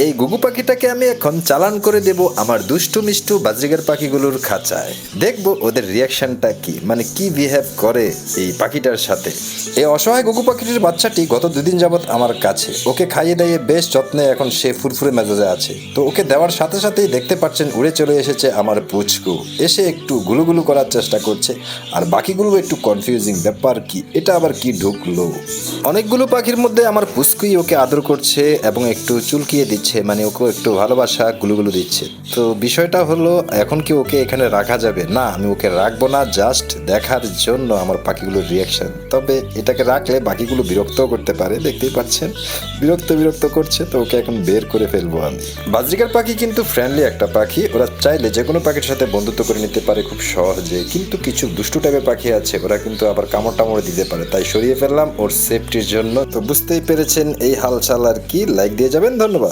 এই গুগু পাখিটাকে আমি এখন চালান করে দেব আমার দুষ্টু মিষ্টু বাজরিগার পাখিগুলোর খাঁচায়। দেখব ওদের রিয়াকশনটা কি, মানে কি বিহেভ করে এই পাখিটার সাথে। এই অসহায় গুগু পাখিটির বাচ্চাটি গত 2 দিন যাবৎ আমার কাছে, ওকে খাইয়ে দাইয়ে বেশ যত্নে এখন সে ফুরফুরে মেজাজে আছে। তো ওকে দেওয়ার সাথে সাথেই দেখতে পাচ্ছেন উড়ে চলে এসেছে আমার পুচকু, এসে একটু গুলুগুলু করার চেষ্টা করছে। আর বাকিগুলো একটু কনফিউজিং, ব্যাপার কি, এটা আবার কি ঢুকলো। অনেকগুলো পাখির মধ্যে আমার পুচকুই ওকে আদর করছে এবং একটু চুলকিয়ে দিচ্ছে, মানে ওকে একটু ভালোবাসা গুলুগুলু দিচ্ছে। তো বিষয়টা হলো এখন কি ওকে এখানে রাখা যাবে? না, আমি ওকে রাখবো না, জাস্ট দেখার জন্য আমার পাখিগুলোর রিয়াকশন। তবে এটাকে রাখলে বাকিগুলো বিরক্তও করতে পারে, দেখতেই পাচ্ছেন বিরক্ত করছে। তো ওকে এখন বের করে ফেলবো আমি। বাজরিকার পাখি কিন্তু ফ্রেন্ডলি একটা পাখি, ওরা চাইলে যে কোনো পাখির সাথে বন্ধুত্ব করে নিতে পারে খুব সহজে। কিন্তু কিছু দুষ্টু টাইপের পাখি আছে, ওরা কিন্তু আবার কামড় টামড় দিতে পারে, তাই সরিয়ে ফেললাম ওর সেফটির জন্য। তো বুঝতেই পেরেছেন এই হালচাল আর কি। লাইক দিয়ে যাবেন, ধন্যবাদ।